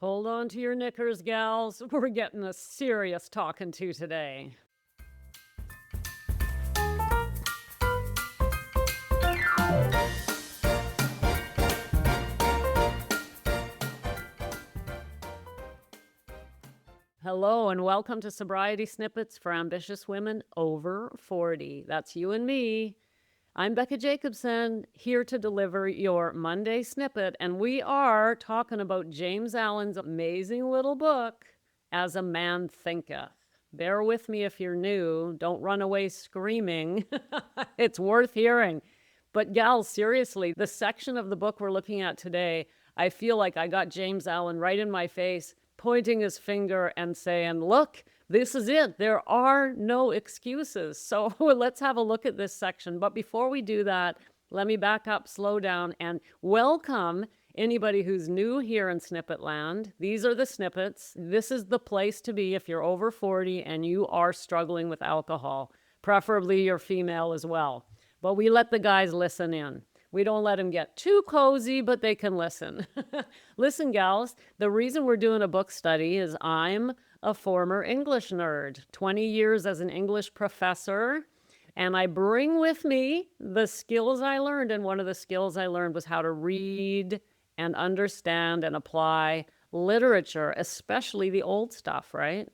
Hold on to your knickers, gals. We're getting a serious talking to today. Hello, and welcome to Sobriety Snippets for ambitious women over 40. That's you and me. I'm Becca Jacobson, here to deliver your Monday snippet, and we are talking about James Allen's amazing little book, As a Man Thinketh. Bear with me if you're new. Don't run away screaming. It's worth hearing. But gals, seriously, the section of the book we're looking at today, I feel like I got James Allen right in my face, pointing his finger and saying, look, this is it. There are no excuses. So let's have a look at this section. But before we do that, let me back up, slow down, and welcome anybody who's new here in Snippet Land. These are the snippets. This is the place to be if you're over 40 and you are struggling with alcohol. Preferably you're female as well. But we let the guys listen in. We don't let them get too cozy, but they can listen. Listen, gals, the reason we're doing a book study is I'm a former English nerd, 20 years as an English professor, and I bring with me the skills I learned, and one of the skills I learned was how to read and understand and apply literature, especially the old stuff, right?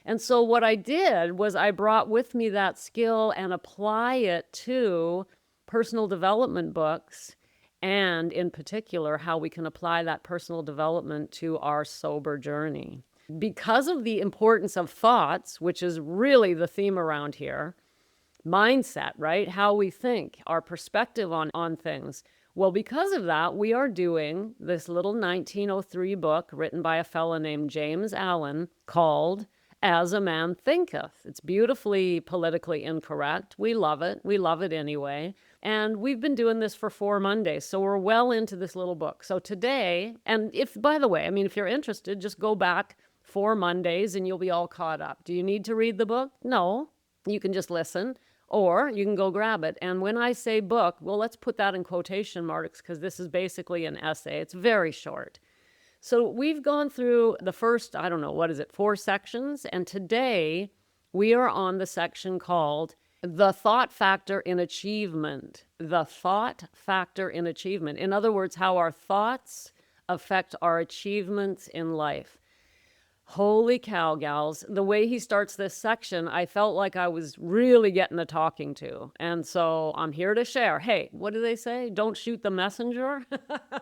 And so what I did was I brought with me that skill and apply it to personal development books, and in particular, how we can apply that personal development to our sober journey. Because of the importance of thoughts, which is really the theme around here, mindset, right? How we think, our perspective on things. Well, because of that, we are doing this little 1903 book written by a fellow named James Allen called As a Man Thinketh. It's beautifully politically incorrect. We love it. We love it anyway. And we've been doing this for 4 Mondays, so we're well into this little book. So today, and if, by the way, if you're interested, just go back 4 Mondays and you'll be all caught up. Do you need to read the book? No. You can just listen, or you can go grab it. And when I say book, well, let's put that in quotation marks because this is basically an essay. It's very short. So we've gone through the first, 4 sections. And today we are on the section called The Thought Factor in Achievement. The Thought Factor in Achievement. In other words, how our thoughts affect our achievements in life. Holy cow, gals. The way he starts this section, I felt like I was really getting a talking to. And so I'm here to share. Hey, what do they say? Don't shoot the messenger.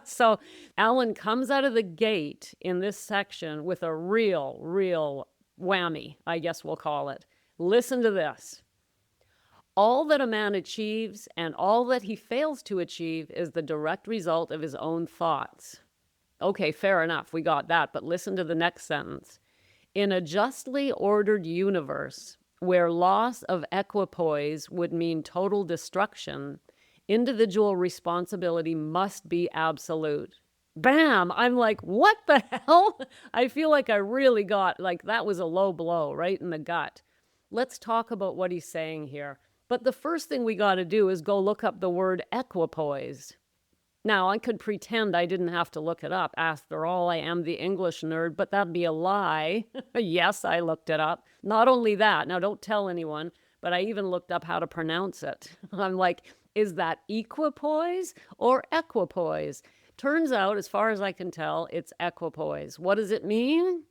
So Alan comes out of the gate in this section with a real whammy, I guess we'll call it. Listen to this. All that a man achieves and all that he fails to achieve is the direct result of his own thoughts. Okay, fair enough. We got that. But listen to the next sentence. In a justly ordered universe where loss of equipoise would mean total destruction, individual responsibility must be absolute. Bam! I'm like, what the hell? I feel like I really got, that was a low blow right in the gut. Let's talk about what he's saying here. But the first thing we got to do is go look up the word equipoise. Now, I could pretend I didn't have to look it up. After all, I am the English nerd, but that'd be a lie. Yes, I looked it up. Not only that, now don't tell anyone, but I even looked up how to pronounce it. I'm like, is that equipoise or equipoise? Turns out, as far as I can tell, it's equipoise. What does it mean?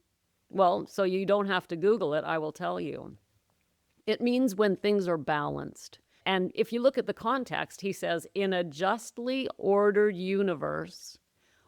Well, so you don't have to Google it, I will tell you. It means when things are balanced. And if you look at the context, he says, in a justly ordered universe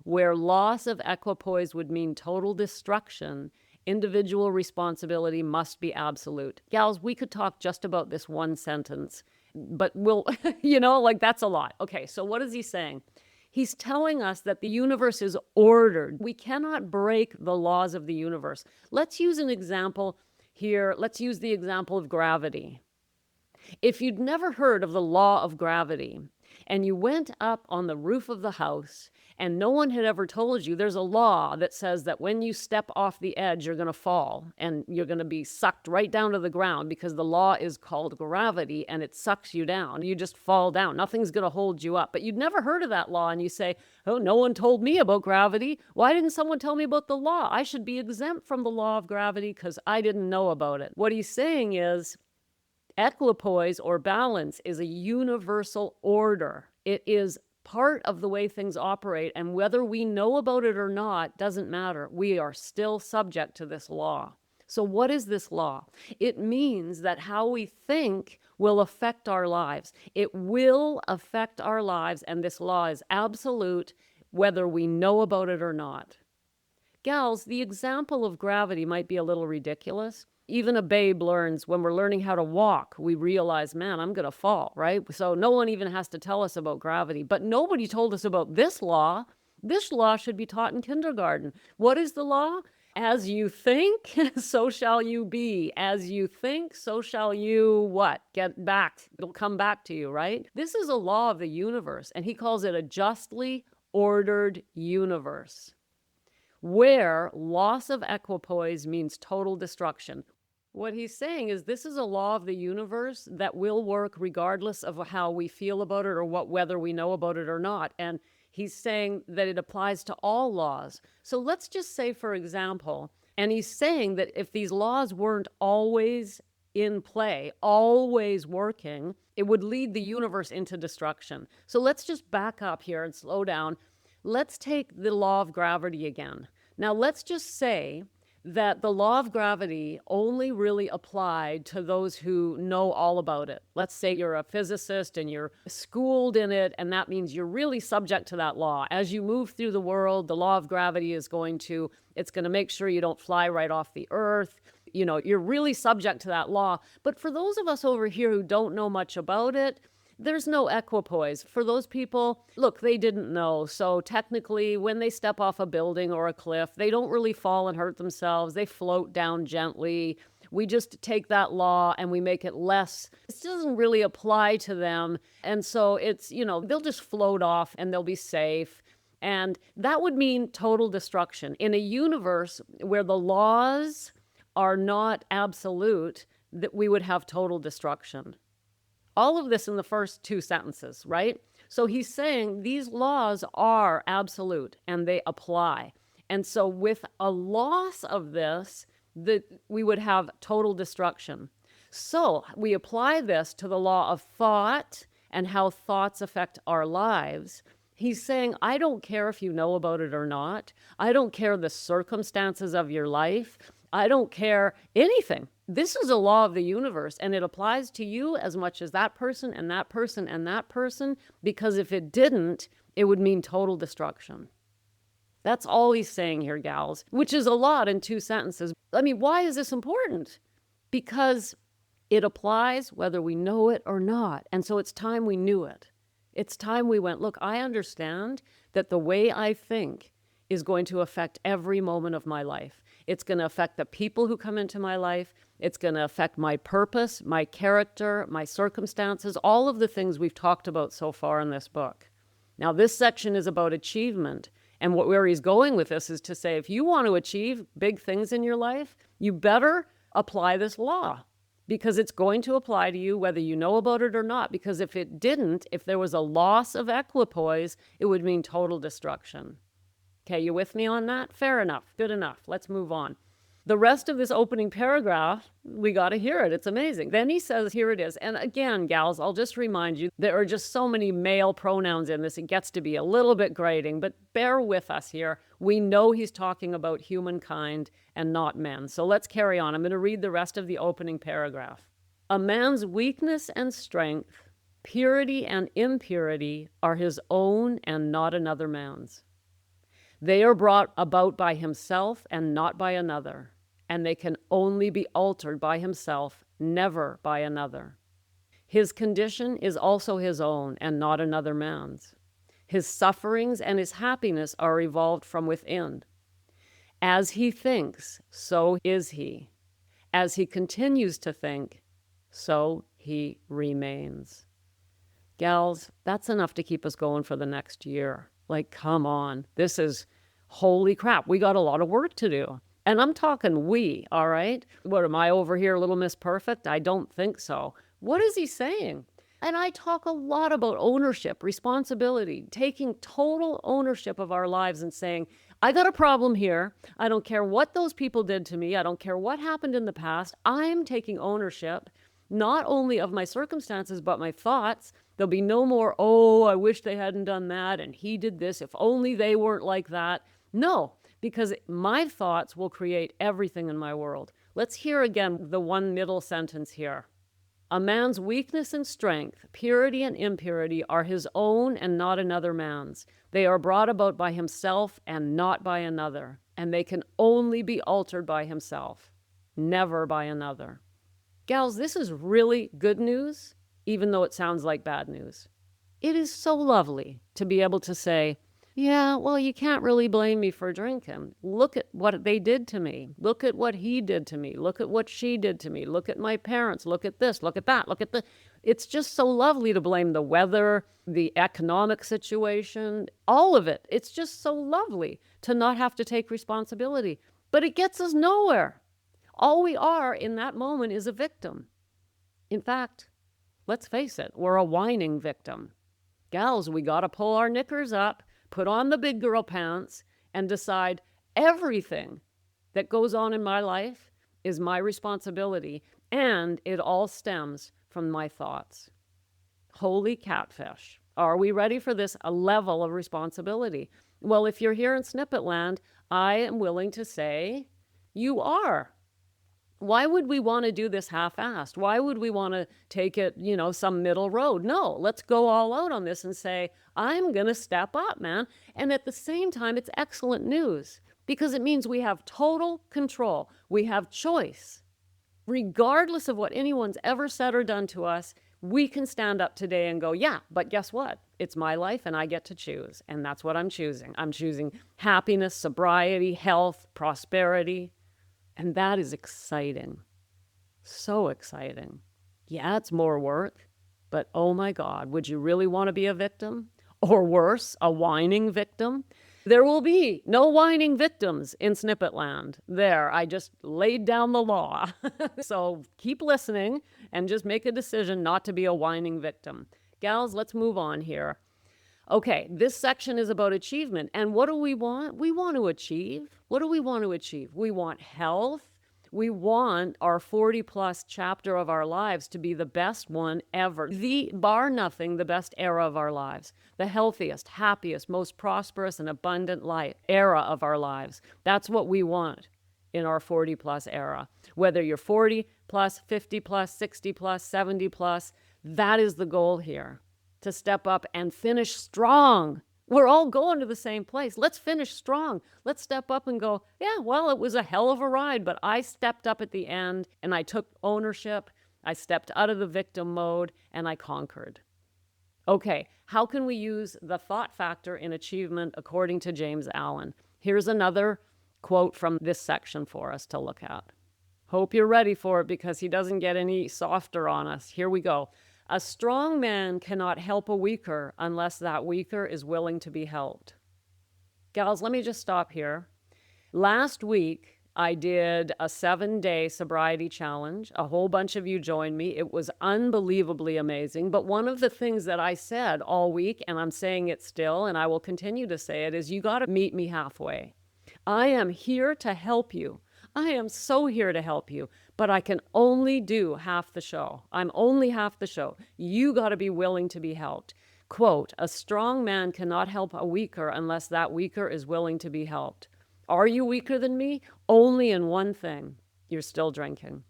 where loss of equipoise would mean total destruction, individual responsibility must be absolute. Gals, we could talk just about this one sentence, but we'll, that's a lot. Okay, so what is he saying? He's telling us that the universe is ordered. We cannot break the laws of the universe. Let's use an example here. Let's use the example of gravity. If you'd never heard of the law of gravity and you went up on the roof of the house and no one had ever told you there's a law that says that when you step off the edge, you're going to fall and you're going to be sucked right down to the ground because the law is called gravity and it sucks you down. You just fall down. Nothing's going to hold you up. But you'd never heard of that law and you say, oh, no one told me about gravity. Why didn't someone tell me about the law? I should be exempt from the law of gravity because I didn't know about it. What he's saying is equipoise or balance is a universal order. It is part of the way things operate, and whether we know about it or not doesn't matter. We are still subject to this law. So what is this law? It means that how we think will affect our lives. It will affect our lives, and this law is absolute whether we know about it or not. Gals, the example of gravity might be a little ridiculous. Even a babe learns when we're learning how to walk, we realize, man, I'm going to fall, right? So no one even has to tell us about gravity. But nobody told us about this law. This law should be taught in kindergarten. What is the law? As you think, so shall you be. As you think, so shall you what? Get back. It'll come back to you, right? This is a law of the universe, and he calls it a justly ordered universe, where loss of equipoise means total destruction. What he's saying is this is a law of the universe that will work regardless of how we feel about it or whether we know about it or not. And he's saying that it applies to all laws. So let's just say, for example, and he's saying that if these laws weren't always in play, always working, it would lead the universe into destruction. So let's just back up here and slow down. Let's take the law of gravity again. Now, let's just say that the law of gravity only really applied to those who know all about it. Let's say you're a physicist and you're schooled in it, and that means you're really subject to that law. As you move through the world, the law of gravity is going to make sure you don't fly right off the earth. You know, you're really subject to that law. But for those of us over here who don't know much about it, there's no equipoise. For those people, look, they didn't know. So technically, when they step off a building or a cliff, they don't really fall and hurt themselves. They float down gently. We just take that law and we make it less. It doesn't really apply to them. And so it's, they'll just float off and they'll be safe. And that would mean total destruction. In a universe where the laws are not absolute, that we would have total destruction. All of this in the first two sentences, right? So he's saying these laws are absolute and they apply. And so with a loss of this, we would have total destruction. So we apply this to the law of thought and how thoughts affect our lives. He's saying, I don't care if you know about it or not. I don't care the circumstances of your life. I don't care anything. This is a law of the universe, and it applies to you as much as that person and that person and that person, because if it didn't, it would mean total destruction. That's all he's saying here, gals, which is a lot in two sentences. I mean, why is this important? Because it applies whether we know it or not. And so it's time we knew it. It's time we went, look, I understand that the way I think is going to affect every moment of my life. It's going to affect the people who come into my life. It's going to affect my purpose, my character, my circumstances, all of the things we've talked about so far in this book. Now, this section is about achievement. And where he's going with this is to say, if you want to achieve big things in your life, you better apply this law, because it's going to apply to you whether you know about it or not. Because if it didn't, if there was a loss of equipoise, it would mean total destruction. Okay, you with me on that? Fair enough. Good enough. Let's move on. The rest of this opening paragraph, we got to hear it. It's amazing. Then he says, here it is. And again, gals, I'll just remind you, there are just so many male pronouns in this. It gets to be a little bit grating, but bear with us here. We know he's talking about humankind and not men. So let's carry on. I'm going to read the rest of the opening paragraph. A man's weakness and strength, purity and impurity are his own and not another man's. They are brought about by himself and not by another, and they can only be altered by himself, never by another. His condition is also his own and not another man's. His sufferings and his happiness are evolved from within. As he thinks, so is he. As he continues to think, so he remains. Gals, that's enough to keep us going for the next year. Like, come on. This is holy crap. We got a lot of work to do. And I'm talking we, all right? What, am I over here, Little Miss Perfect? I don't think so. What is he saying? And I talk a lot about ownership, responsibility, taking total ownership of our lives and saying, I got a problem here. I don't care what those people did to me. I don't care what happened in the past. I'm taking ownership, not only of my circumstances, but my thoughts. There'll be no more, oh, I wish they hadn't done that and he did this. If only they weren't like that. No, because my thoughts will create everything in my world. Let's hear again the one middle sentence here. A man's weakness and strength, purity and impurity are his own and not another man's. They are brought about by himself and not by another, and they can only be altered by himself, never by another. Gals, this is really good news, even though it sounds like bad news. It is so lovely to be able to say, yeah, well, you can't really blame me for drinking. Look at what they did to me. Look at what he did to me. Look at what she did to me. Look at my parents. Look at this. Look at that. Look at the. It's just so lovely to blame the weather, the economic situation, all of it. It's just so lovely to not have to take responsibility. But it gets us nowhere. All we are in that moment is a victim. In fact, let's face it, we're a whining victim. Gals, we got to pull our knickers up, put on the big girl pants, and decide everything that goes on in my life is my responsibility, and it all stems from my thoughts. Holy catfish. Are we ready for this a level of responsibility? Well, if you're here in Snippet Land, I am willing to say you are. Why would we want to do this half-assed? Why would we want to take it, some middle road? No, let's go all out on this and say, I'm going to step up, man. And at the same time, it's excellent news because it means we have total control. We have choice. Regardless of what anyone's ever said or done to us, we can stand up today and go, yeah, but guess what? It's my life and I get to choose. And that's what I'm choosing. I'm choosing happiness, sobriety, health, prosperity. And that is exciting. So exciting. Yeah, it's more work, but oh my God, would you really want to be a victim? Or worse, a whining victim? There will be no whining victims in Snippet Land. There, I just laid down the law. So keep listening and just make a decision not to be a whining victim. Gals, let's move on here. Okay, this section is about achievement. And what do we want? We want to achieve. What do we want to achieve? We want health. We want our 40-plus chapter of our lives to be the best one ever. Bar nothing, the best era of our lives. The healthiest, happiest, most prosperous and abundant life era of our lives. That's what we want in our 40-plus era. Whether you're 40-plus, 50-plus, 60-plus, 70-plus, that is the goal here. To step up and finish strong. We're all going to the same place. Let's finish strong. Let's step up and go, yeah, well, it was a hell of a ride, but I stepped up at the end and I took ownership. I stepped out of the victim mode and I conquered. Okay, how can we use the thought factor in achievement according to James Allen? Here's another quote from this section for us to look at. Hope you're ready for it because he doesn't get any softer on us. Here we go. A strong man cannot help a weaker unless that weaker is willing to be helped. Gals, let me just stop here. Last week, I did a 7-day sobriety challenge. A whole bunch of you joined me. It was unbelievably amazing. But one of the things that I said all week, and I'm saying it still, and I will continue to say it, is you got to meet me halfway. I am here to help you. I am so here to help you, but I can only do half the show. I'm only half the show. You got to be willing to be helped. Quote, a strong man cannot help a weaker unless that weaker is willing to be helped. Are you weaker than me? Only in one thing. You're still drinking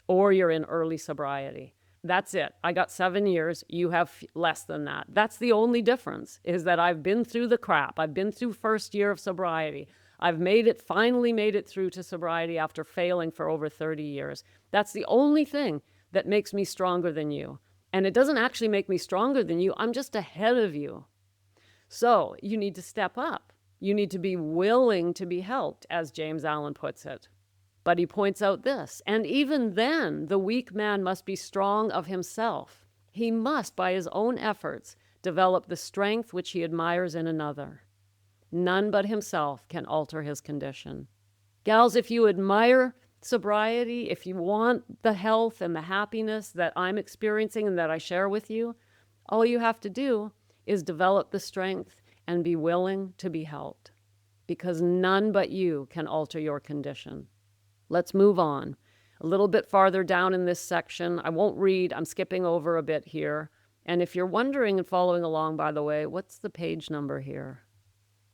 or you're in early sobriety. That's it. I got 7 years. You have less than that. That's the only difference is that I've been through the crap. I've been through first year of sobriety. I've finally made it through to sobriety after failing for over 30 years. That's the only thing that makes me stronger than you. And it doesn't actually make me stronger than you. I'm just ahead of you. So you need to step up. You need to be willing to be helped, as James Allen puts it. But he points out this, and even then, the weak man must be strong of himself. He must, by his own efforts, develop the strength which he admires in another. None but himself can alter his condition. Gals, if you admire sobriety, if you want the health and the happiness that I'm experiencing and that I share with you, all you have to do is develop the strength and be willing to be helped, because none but you can alter your condition. Let's move on. A little bit farther down in this section, I won't read, I'm skipping over a bit here. And if you're wondering and following along, by the way, what's the page number here?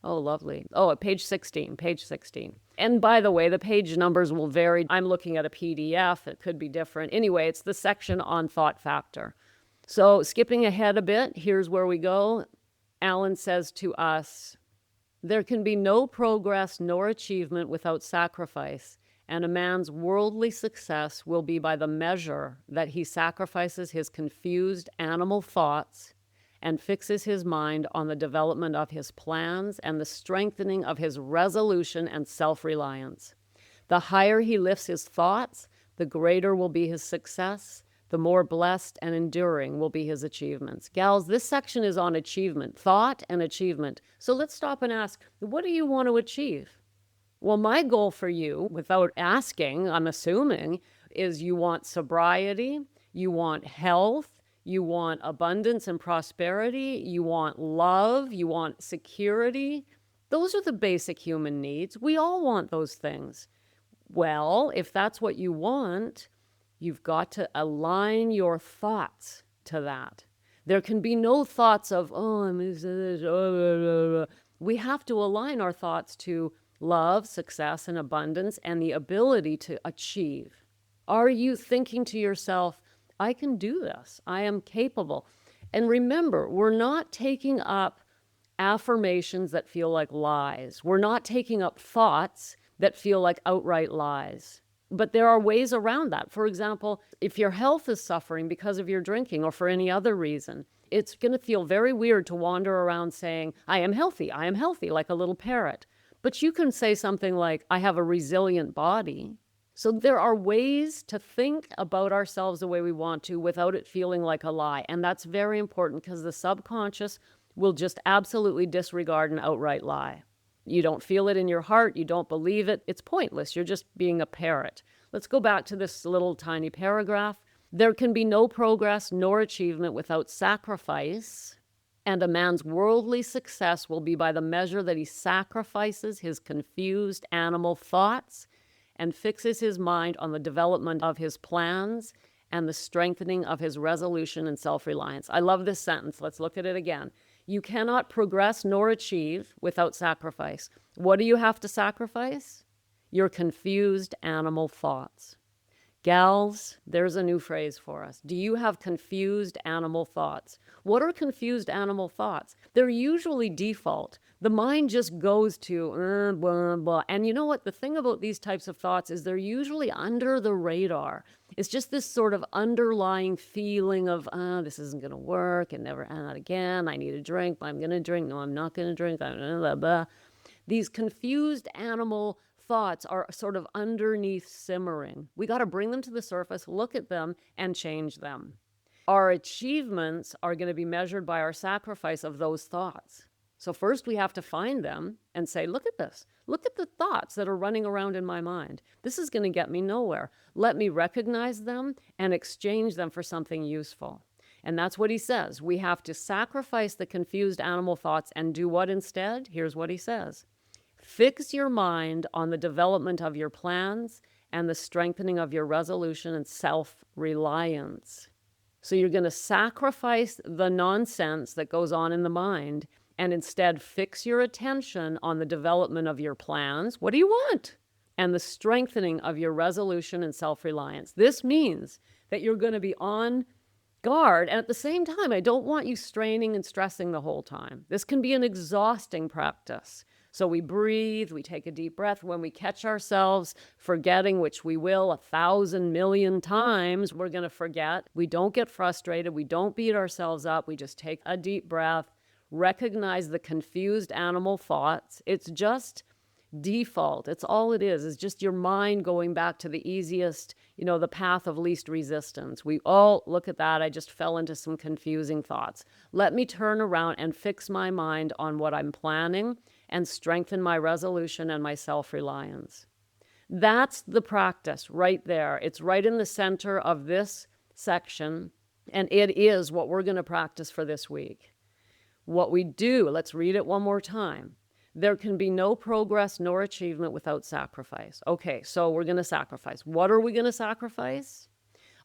Oh, lovely. Oh, at page 16, page 16. And by the way, the page numbers will vary. I'm looking at a PDF. It could be different. Anyway, it's the section on thought factor. So skipping ahead a bit, here's where we go. Alan says to us, there can be no progress nor achievement without sacrifice, and a man's worldly success will be by the measure that he sacrifices his confused animal thoughts and fixes his mind on the development of his plans and the strengthening of his resolution and self-reliance. The higher he lifts his thoughts, the greater will be his success, the more blessed and enduring will be his achievements. Gals, this section is on achievement, thought and achievement. So let's stop and ask, what do you want to achieve? Well, my goal for you, without asking, I'm assuming, is you want sobriety, you want health, you want abundance and prosperity, you want love, you want security. Those are the basic human needs. We all want those things. Well, if that's what you want, you've got to align your thoughts to that. There can be no thoughts of, we have to align our thoughts to love, success, and abundance, and the ability to achieve. Are you thinking to yourself, I can do this, I am capable? And remember, we're not taking up affirmations that feel like lies. We're not taking up thoughts that feel like outright lies. But there are ways around that. For example, if your health is suffering because of your drinking or for any other reason, it's going to feel very weird to wander around saying, I am healthy, like a little parrot. But you can say something like, I have a resilient body. So there are ways to think about ourselves the way we want to without it feeling like a lie. And that's very important because the subconscious will just absolutely disregard an outright lie. You don't feel it in your heart. You don't believe it. It's pointless. You're just being a parrot. Let's go back to this little tiny paragraph. There can be no progress nor achievement without sacrifice, and a man's worldly success will be by the measure that he sacrifices his confused animal thoughts and fixes his mind on the development of his plans and the strengthening of his resolution and self-reliance. I love this sentence. Let's look at it again. You cannot progress nor achieve without sacrifice. What do you have to sacrifice? Your confused animal thoughts. Gals, there's a new phrase for us. Do you have confused animal thoughts? What are confused animal thoughts? They're usually default. The mind just goes to blah, blah. And you know what? The thing about these types of thoughts is they're usually under the radar. It's just this sort of underlying feeling of, this isn't going to work, and never, not again. I need a drink. I'm going to drink. No, I'm not going to drink. Blah, blah, blah. These confused animal thoughts are sort of underneath simmering. We got to bring them to the surface, look at them, and change them. Our achievements are going to be measured by our sacrifice of those thoughts. So first we have to find them and say, look at this. Look at the thoughts that are running around in my mind. This is going to get me nowhere. Let me recognize them and exchange them for something useful. And that's what he says. We have to sacrifice the confused animal thoughts and do what instead? Here's what he says. Fix your mind on the development of your plans and the strengthening of your resolution and self-reliance. So you're going to sacrifice the nonsense that goes on in the mind and instead fix your attention on the development of your plans. What do you want? And the strengthening of your resolution and self-reliance. This means that you're going to be on guard. And at the same time, I don't want you straining and stressing the whole time. This can be an exhausting practice. So we breathe, we take a deep breath. When we catch ourselves forgetting, which we will 1,000 million times, we're going to forget. We don't get frustrated. We don't beat ourselves up. We just take a deep breath, recognize the confused animal thoughts. It's just default. It's all it is. It's just your mind going back to the easiest, the path of least resistance. We all look at that. I just fell into some confusing thoughts. Let me turn around and fix my mind on what I'm planning and strengthen my resolution and my self-reliance. That's the practice right there. It's right in the center of this section, and it is what we're going to practice for this week. What we do, let's read it one more time. There can be no progress nor achievement without sacrifice. Okay, so we're going to sacrifice. What are we going to sacrifice?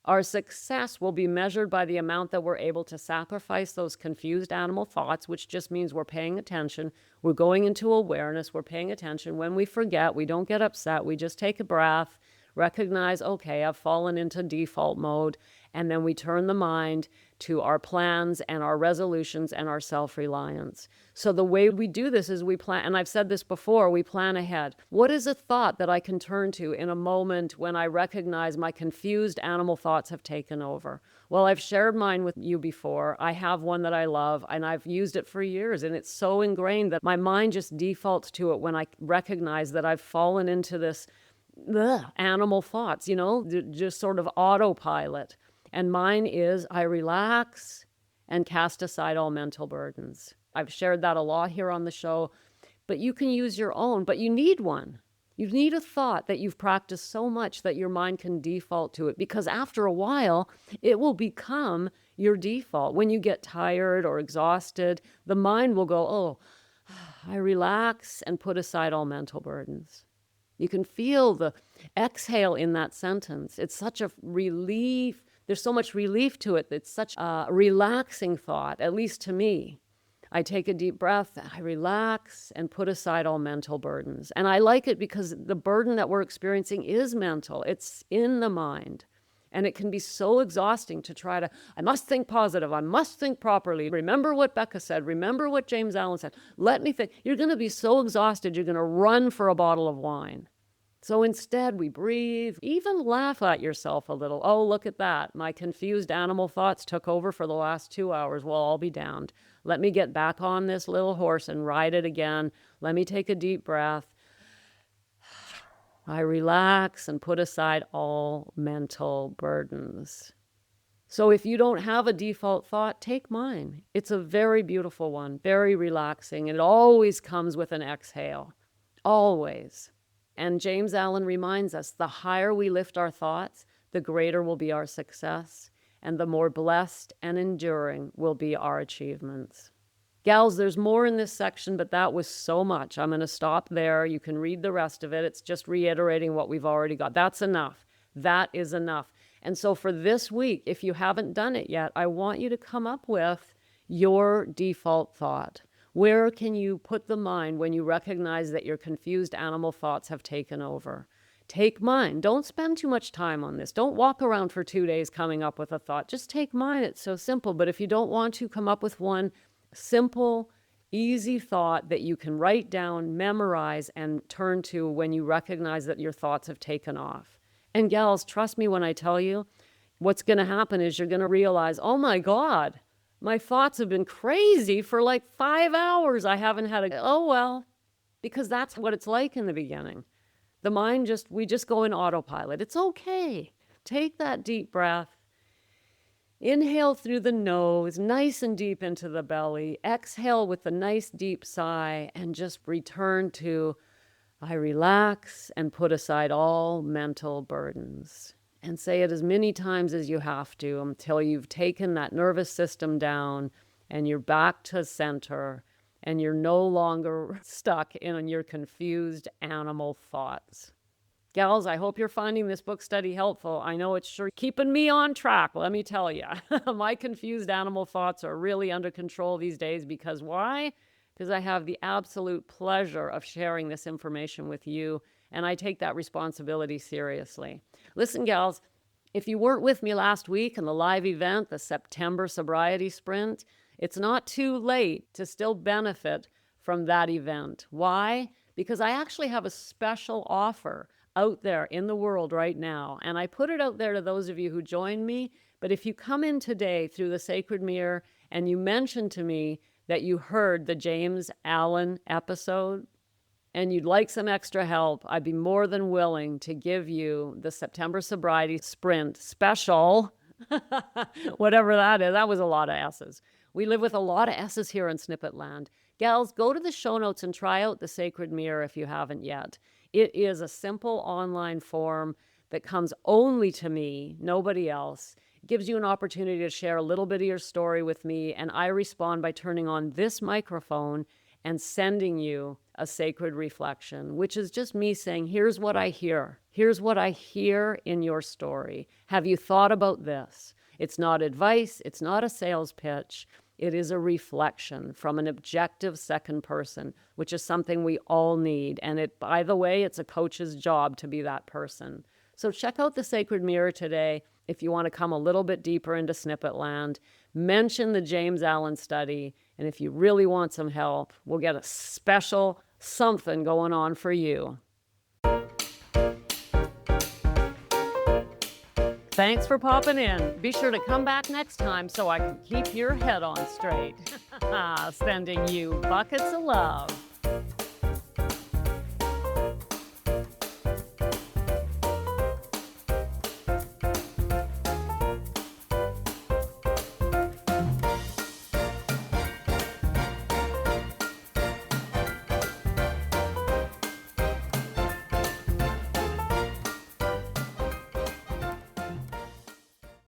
Our success will be measured by the amount that we're able to sacrifice those confused animal thoughts, which just means we're paying attention. We're going into awareness. We're paying attention. When we forget, we don't get upset. We just take a breath, recognize, okay, I've fallen into default mode, and then we turn the mind to our plans and our resolutions and our self-reliance. So the way we do this is we plan, and I've said this before, we plan ahead. What is a thought that I can turn to in a moment when I recognize my confused animal thoughts have taken over? Well, I've shared mine with you before. I have one that I love, and I've used it for years, and it's so ingrained that my mind just defaults to it when I recognize that I've fallen into this animal thoughts, just sort of autopilot. And mine is, I relax and cast aside all mental burdens. I've shared that a lot here on the show, but you can use your own, but you need one. You need a thought that you've practiced so much that your mind can default to it, because after a while, it will become your default. When you get tired or exhausted, the mind will go, oh, I relax and put aside all mental burdens. You can feel the exhale in that sentence. It's such a relief. There's so much relief to it. It's such a relaxing thought, at least to me. I take a deep breath, I relax, and put aside all mental burdens. And I like it because the burden that we're experiencing is mental. It's in the mind. And it can be so exhausting to try to, I must think positive, I must think properly. Remember what Becca said, remember what James Allen said. Let me think. You're going to be so exhausted, you're going to run for a bottle of wine. So instead, we breathe, even laugh at yourself a little. Oh, look at that. My confused animal thoughts took over for the last 2 hours. Well, I'll be damned. Let me get back on this little horse and ride it again. Let me take a deep breath. I relax and put aside all mental burdens. So if you don't have a default thought, take mine. It's a very beautiful one, very relaxing. It always comes with an exhale, always. And James Allen reminds us, the higher we lift our thoughts, the greater will be our success, and the more blessed and enduring will be our achievements. Gals, there's more in this section, but that was so much. I'm going to stop there. You can read the rest of it. It's just reiterating what we've already got. That's enough. That is enough. And so for this week, if you haven't done it yet, I want you to come up with your default thought. Where can you put the mind when you recognize that your confused animal thoughts have taken over? Take mine. Don't spend too much time on this. Don't walk around for 2 days coming up with a thought. Just take mine. It's so simple. But if you don't want to, come up with one simple, easy thought that you can write down, memorize, and turn to when you recognize that your thoughts have taken off. And gals, trust me when I tell you, what's going to happen is you're going to realize, oh my God, my thoughts have been crazy for like 5 hours. I haven't had oh well, because that's what it's like in the beginning. The mind we just go in autopilot. It's okay. Take that deep breath. Inhale through the nose, nice and deep into the belly. Exhale with a nice deep sigh and just return to, I relax and put aside all mental burdens. And say it as many times as you have to until you've taken that nervous system down and you're back to center and you're no longer stuck in your confused animal thoughts. Gals, I hope you're finding this book study helpful. I know it's sure keeping me on track, let me tell you. My confused animal thoughts are really under control these days because why? Because I have the absolute pleasure of sharing this information with you, and I take that responsibility seriously. Listen, gals, if you weren't with me last week in the live event, the September Sobriety Sprint, it's not too late to still benefit from that event. Why? Because I actually have a special offer out there in the world right now, and I put it out there to those of you who join me, but if you come in today through the Sacred Mirror and you mention to me that you heard the James Allen episode, and you'd like some extra help, I'd be more than willing to give you the September Sobriety Sprint special, whatever that is. That was a lot of S's. We live with a lot of S's here in Snippet Land. Gals, go to the show notes and try out the Sacred Mirror if you haven't yet. It is a simple online form that comes only to me, nobody else. It gives you an opportunity to share a little bit of your story with me, and I respond by turning on this microphone and sending you a sacred reflection, which is just me saying, here's what I hear. Here's what I hear in your story. Have you thought about this? It's not advice. It's not a sales pitch. It is a reflection from an objective second person, which is something we all need. And it, by the way, it's a coach's job to be that person. So check out the Sacred Mirror today if you want to come a little bit deeper into snippet land. Mention the James Allen study. And if you really want some help, we'll get a special something going on for you. Thanks for popping in. Be sure to come back next time so I can keep your head on straight. Sending you buckets of love.